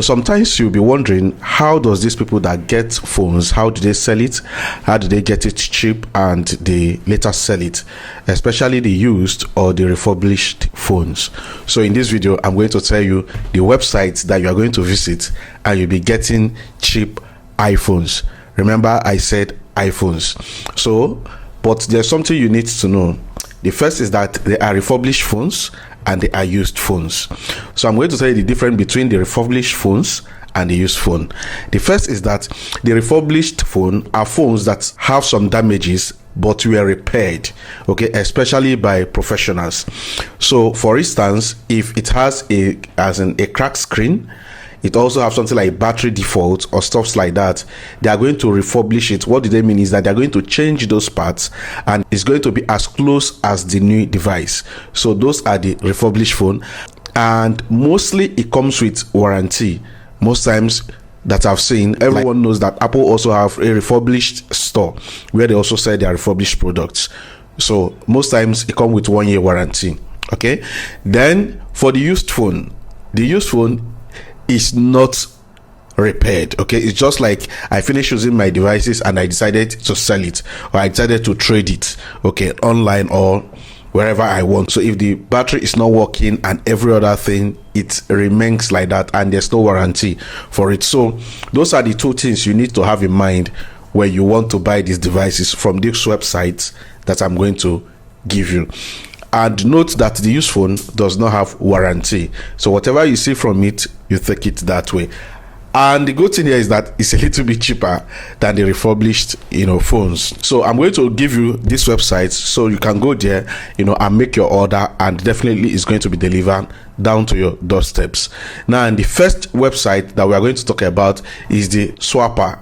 Sometimes you'll be wondering, how does these people that get phones, how do they sell it? How do they get it cheap and they later sell it, especially the used or the refurbished phones? So in this video, I'm going to tell you the websites that you are going to visit and you'll be getting cheap iPhones. Remember, I said iPhones. But there's something you need to know. The first is that they are refurbished phones and they are used phones. So I'm going to tell you the difference between the refurbished phones and the used phone. The first is that the refurbished phone are phones that have some damages but were repaired, okay, especially by professionals. So for instance, if it has a cracked screen, it also have something like battery default or stuff like that, they are going to refurbish it. What do they mean is that they're going to change those parts and it's going to be as close as the new device. So those are the refurbished phone, and mostly it comes with warranty. Most times that I've seen, everyone knows that Apple also have a refurbished store where they also sell their refurbished products. So most times it comes with 1 year warranty. Okay, then for the used phone is not repaired. Okay, it's just like I finished using my devices and I decided to sell it, or I decided to trade it, okay, online or wherever I want. So if the battery is not working and every other thing, it remains like that and there's no warranty for it. So those are the two things you need to have in mind when you want to buy these devices from these websites that I'm going to give you. And note that the used phone does not have warranty. So whatever you see from it, you take it that way. And the good thing here is that it's a little bit cheaper than the refurbished, phones. So I'm going to give you this website so you can go there, and make your order, and definitely it's going to be delivered down to your doorsteps. Now, and the first website that we are going to talk about is the Swappa.com.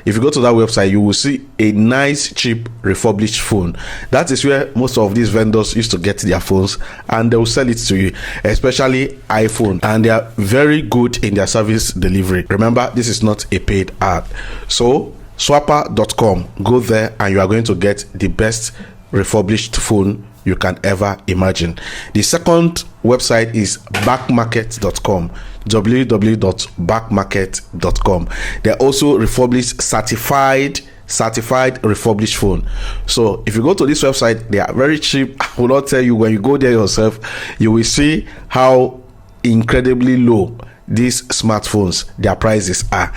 If you go to that website, you will see a nice cheap refurbished phone. That is where most of these vendors used to get their phones, and they will sell it to you, especially iPhone, and they are very good in their service delivery. Remember, this is not a paid ad. So Swappa.com, go there and you are going to get the best refurbished phone you can ever imagine. The second website is backmarket.com, www.backmarket.com. They're also refurbished certified refurbished phone. So if you go to this website, they are very cheap. I will not tell you, when you go there yourself, you will see how incredibly low these smartphones, their prices are.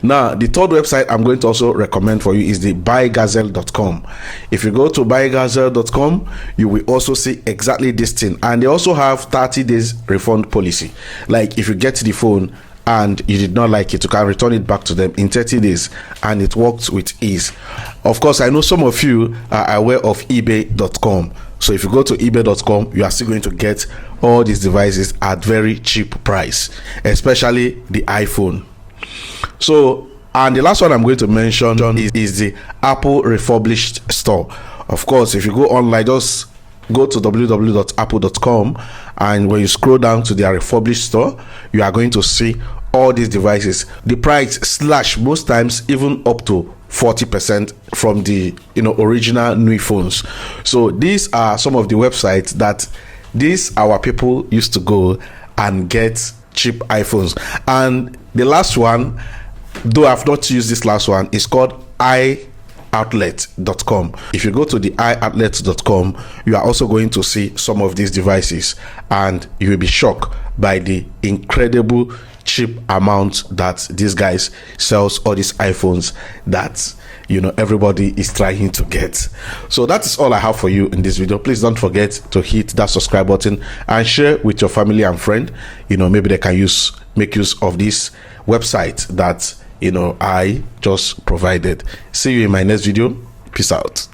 Now, the third website I'm going to also recommend for you is the buygazelle.com. If you go to buygazelle.com, you will also see exactly this thing, and they also have 30 days refund policy. Like if you get the phone and you did not like it, you can return it back to them in 30 days and it works with ease. Of course, I know some of you are aware of ebay.com. So if you go to ebay.com, you are still going to get all these devices at very cheap price, especially the iPhone. So, and the last one I'm going to mention is the Apple Refurbished store. Of course, if you go online, just go to www.apple.com, and when you scroll down to their refurbished store, you are going to see all these devices. The price slash most times even up to 40% from the original new phones. So these are some of the websites that our people used to go and get cheap iPhones. And the last one, though I've not used this last one, is called iOutlet.com. If you go to the iOutlet.com, you are also going to see some of these devices, and you will be shocked by the incredible cheap amount that these guys sells all these iPhones that everybody is trying to get. So that is all I have for you in this video. Please don't forget to hit that subscribe button and share with your family and friend. Maybe they can make use of this website that I just provided. See you in my next video. Peace out.